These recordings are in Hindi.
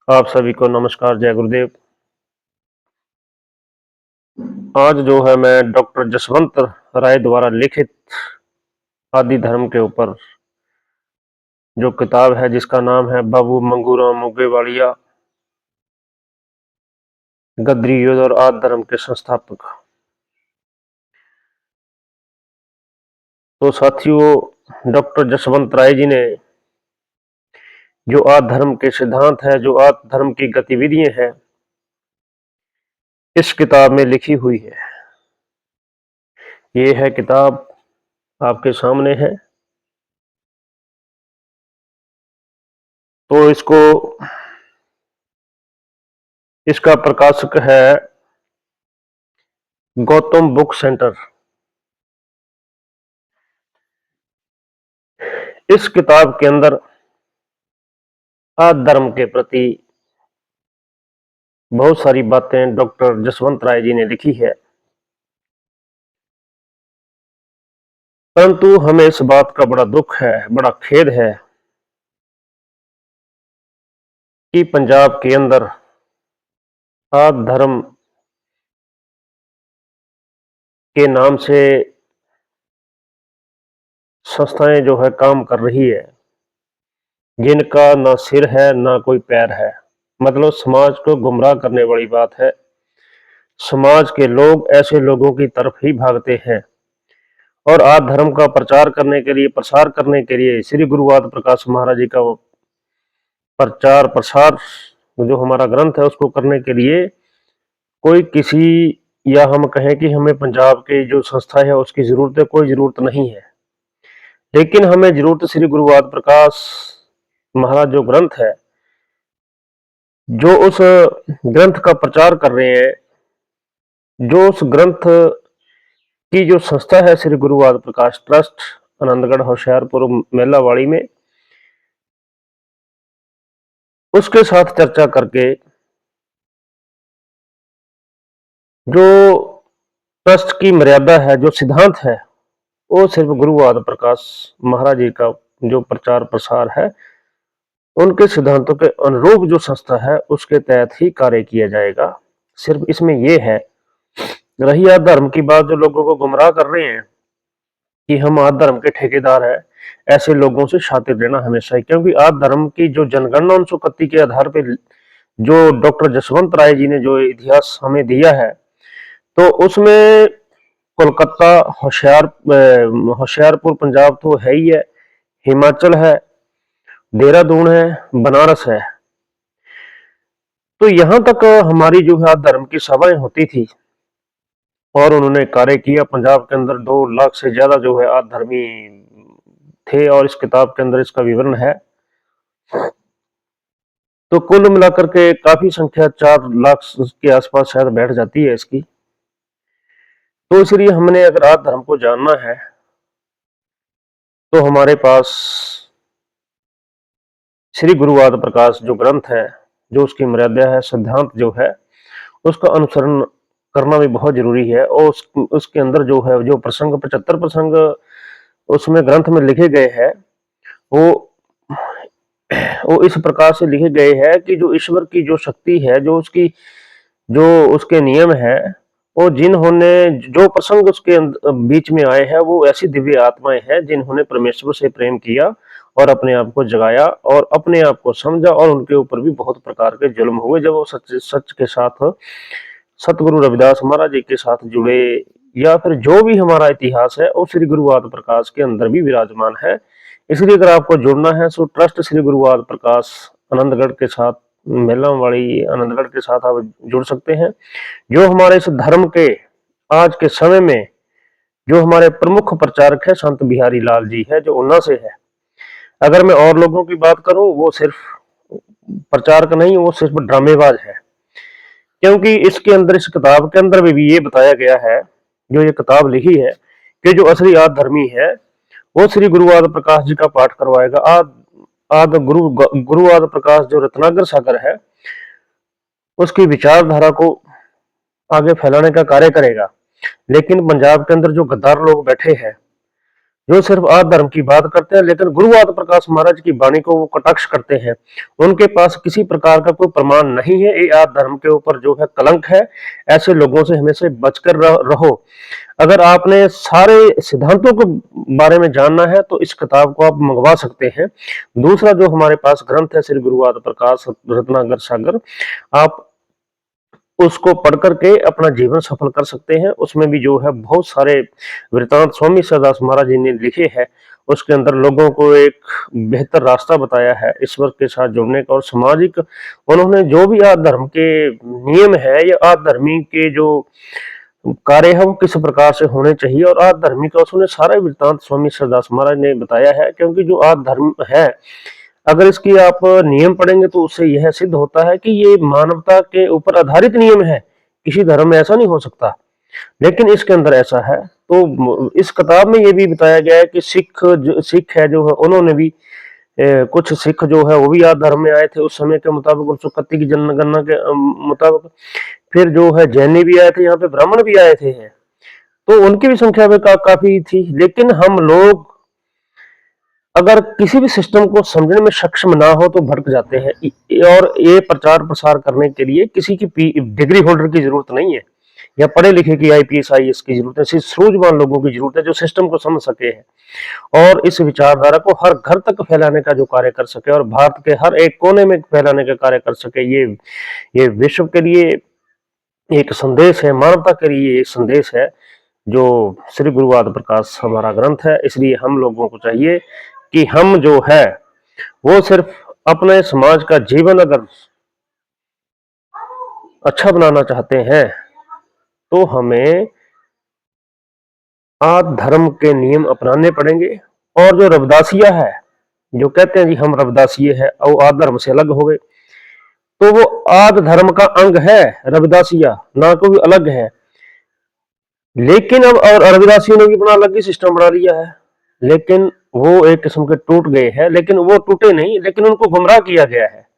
आप सभी को नमस्कार, जय गुरुदेव। आज जो है मैं डॉक्टर जसवंत राय द्वारा लिखित आदि धर्म के ऊपर जो किताब है जिसका नाम है बाबू मंगूराम मुगेवालिया, गद्री युद्ध और आदि धर्म के संस्थापक। तो साथियों, डॉक्टर जसवंत राय जी ने जो आदि धर्म के सिद्धांत है, जो आदि धर्म की गतिविधियां हैं, इस किताब में लिखी हुई है। ये है किताब, आपके सामने है। तो इसका प्रकाशक है गौतम बुक सेंटर। इस किताब के अंदर आदि धर्म के प्रति बहुत सारी बातें डॉक्टर जसवंत राय जी ने लिखी है, परंतु हमें इस बात का बड़ा दुख है, बड़ा खेद है कि पंजाब के अंदर आदि धर्म के नाम से संस्थाएं जो है काम कर रही है, जिनका ना सिर है ना कोई पैर है। मतलब समाज को गुमराह करने वाली बात है। समाज के लोग ऐसे लोगों की तरफ ही भागते हैं और आदि धर्म का प्रचार करने के लिए, प्रसार करने के लिए, श्री गुरु आदि प्रकाश महाराज जी का प्रचार प्रसार जो हमारा ग्रंथ है उसको करने के लिए कोई किसी, या हम कहें कि हमें पंजाब की जो संस्था है उसकी जरूरत है, कोई जरूरत नहीं है। लेकिन हमें जरूरत श्री गुरु आदि प्रकाश महाराज जो ग्रंथ है, जो उस ग्रंथ का प्रचार कर रहे हैं, जो उस ग्रंथ की जो संस्था है श्री गुरु आदि प्रकाश ट्रस्ट, आनंदगढ़ होशियारपुर मेलावाड़ी में, उसके साथ चर्चा करके जो ट्रस्ट की मर्यादा है, जो सिद्धांत है, वो सिर्फ गुरु आदि प्रकाश महाराज जी का जो प्रचार प्रसार है, उनके सिद्धांतों के अनुरूप जो संस्था है उसके तहत ही कार्य किया जाएगा। सिर्फ इसमें यह है। रही आदि धर्म की बात, जो लोगों को गुमराह कर रहे हैं कि हम आदि धर्म के ठेकेदार हैं, ऐसे लोगों से शातिर रहना हमेशा ही, क्योंकि आदि धर्म की जो जनगणना 1931 के आधार पर जो डॉक्टर जसवंत राय जी ने जो इतिहास हमें दिया है, तो उसमें कोलकाता, होशियारपुर पंजाब तो है ही है, हिमाचल है, देहरादून है, बनारस है। तो यहां तक हमारी जो है धर्म की सभाएं होती थी और उन्होंने कार्य किया। पंजाब के अंदर 2 लाख से ज्यादा जो है आदि धर्मी थे और इस किताब के अंदर इसका विवरण है। तो कुल मिलाकर के काफी संख्या 4 लाख के आसपास शायद बैठ जाती है इसकी। तो इसलिए हमने अगर आदि धर्म को जानना है तो हमारे पास श्री गुरु आदि प्रकाश जो ग्रंथ है, जो उसकी मर्यादा है, सिद्धांत जो है, उसका अनुसरण करना भी बहुत जरूरी है। और उसके अंदर जो है, जो प्रसंग 75 प्रसंग उसमें ग्रंथ में लिखे गए हैं, वो वो इस प्रकार से लिखे गए हैं कि जो ईश्वर की जो शक्ति है, जो उसकी जो उसके नियम है, वो जिन्होंने जो प्रसंग उसके बीच में आए हैं, वो ऐसी दिव्य आत्माएं हैं जिन्होंने परमेश्वर से प्रेम किया और अपने आप को जगाया और अपने आप को समझा, और उनके ऊपर भी बहुत प्रकार के जुल्म हुए जब वो सच सच के साथ सतगुरु रविदास महाराज जी के साथ जुड़े। या फिर जो भी हमारा इतिहास है वो श्री गुरु आदि प्रकाश के अंदर भी विराजमान है। इसलिए अगर आपको जुड़ना है तो ट्रस्ट श्री गुरु आदि प्रकाश आनंदगढ़ के साथ, मेलावाड़ी आनंदगढ़ के साथ आप जुड़ सकते हैं। जो हमारे इस धर्म के आज के समय में जो हमारे प्रमुख प्रचारक है संत बिहारी लाल जी है, जो ऊना से है। अगर मैं और लोगों की बात करूं, वो सिर्फ प्रचारक नहीं, वो सिर्फ ड्रामेबाज है। क्योंकि इसके अंदर, इस किताब के अंदर भी ये बताया गया है, जो ये किताब लिखी है, कि जो असली आदि धर्मी है वो श्री गुरु आदि प्रकाश जी का पाठ करवाएगा। आदि गुरु आदि प्रकाश जो रत्नाकर सागर है, उसकी विचारधारा को आगे फैलाने का कार्य करेगा। लेकिन पंजाब के अंदर जो गद्दार लोग बैठे हैं, जो सिर्फ आद धर्म की बात करते हैं, लेकिन गुरु आदि प्रकाश महाराज की वाणी को वो कटाक्ष करते हैं। उनके पास किसी प्रकार का कोई प्रमाण नहीं है, ये आद धर्म के ऊपर जो है कलंक है। ऐसे लोगों से हमेशा बचकर रहो। अगर आपने सारे सिद्धांतों के बारे में जानना है तो इस किताब को आप मंगवा सकते हैं। दूसरा जो हमारे पास ग्रंथ है श्री गुरु आदि प्रकाश रत्नाकर सागर, आप उसको पढ़ करके अपना जीवन सफल कर सकते हैं। उसमें भी जो है बहुत सारे वृतांत स्वामी सदास महाराज जी ने लिखे हैं। उसके अंदर लोगों को एक बेहतर रास्ता बताया है ईश्वर के साथ जुड़ने का, और सामाजिक उन्होंने जो भी आद धर्म के नियम है या आद धर्मी के जो कार्य है वो किस प्रकार से होने चाहिए, और आद धर्मी का उसने सारा वृतांत स्वामी सरदास महाराज ने बताया है। क्योंकि जो आद धर्म है, अगर इसकी आप नियम पढ़ेंगे तो उससे यह सिद्ध होता है कि ये मानवता के ऊपर आधारित नियम है, किसी धर्म में ऐसा नहीं हो सकता, लेकिन इसके अंदर ऐसा है। तो इस किताब में ये भी बताया गया है कि सिख है जो है, उन्होंने भी कुछ सिख जो है वो भी आद धर्म में आए थे उस समय के मुताबिक, 1931 की जनगणना के मुताबिक। फिर जो है जैनी भी आए थे, यहाँ पे ब्राह्मण भी आए थे, तो उनकी भी संख्या में काफी थी। लेकिन हम लोग अगर किसी भी सिस्टम को समझने में सक्षम ना हो तो भटक जाते हैं। और ये प्रचार प्रसार करने के लिए किसी की डिग्री होल्डर की जरूरत नहीं है, या पढ़े लिखे की आईपीएस आईएएस की जरूरत है। सिर्फ सूझवान लोगों की जरूरत है जो सिस्टम को समझ सके हैं और इस विचारधारा को हर घर तक फैलाने का जो कार्य कर सके, और भारत के हर एक कोने में फैलाने का कार्य कर सके। ये विश्व के लिए एक संदेश है, मानवता के लिए एक संदेश है जो श्री गुरु आदि प्रकाश हमारा ग्रंथ है। इसलिए हम लोगों को चाहिए कि हम जो है वो सिर्फ अपने समाज का जीवन अगर अच्छा बनाना चाहते हैं तो हमें आद धर्म के नियम अपनाने पड़ेंगे। और जो रविदासिया है, जो कहते हैं जी हम रविदासीय है और आद धर्म से अलग हो गए, तो वो आद धर्म का अंग है रविदासिया, ना कोई अलग है। लेकिन अब और रविदासियों ने भी अपना अलग ही सिस्टम बना लिया है, लेकिन वो एक किस्म के टूट गए हैं। लेकिन वो टूटे नहीं, लेकिन उनको गुमराह किया गया है।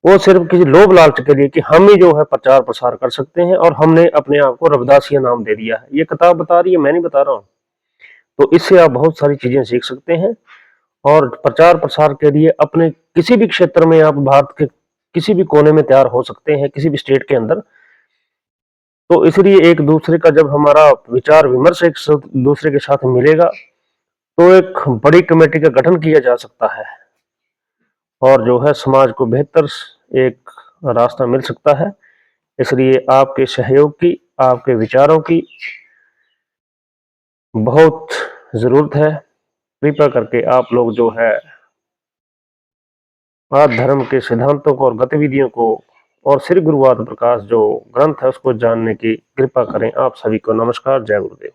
वो सिर्फ किसी लोभ लालच के लिए कि हम ही जो है प्रचार प्रसार कर सकते हैं, और हमने अपने आप को रविदासिया नाम दे दिया है। ये किताब बता रही है, मैं नहीं बता रहा हूँ। तो इससे आप बहुत सारी चीजें सीख सकते हैं, और प्रचार प्रसार के लिए अपने किसी भी क्षेत्र में आप भारत के किसी भी कोने में तैयार हो सकते हैं, किसी भी स्टेट के अंदर। तो इसलिए एक दूसरे का जब हमारा विचार विमर्श एक दूसरे के साथ मिलेगा तो एक बड़ी कमेटी का गठन किया जा सकता है, और जो है समाज को बेहतर एक रास्ता मिल सकता है। इसलिए आपके सहयोग की, आपके विचारों की बहुत जरूरत है। कृपया करके आप लोग जो है आद धर्म के सिद्धांतों को और गतिविधियों को और श्री गुरु आदि प्रकाश जो ग्रंथ है उसको जानने की कृपा करें। आप सभी को नमस्कार, जय गुरुदेव।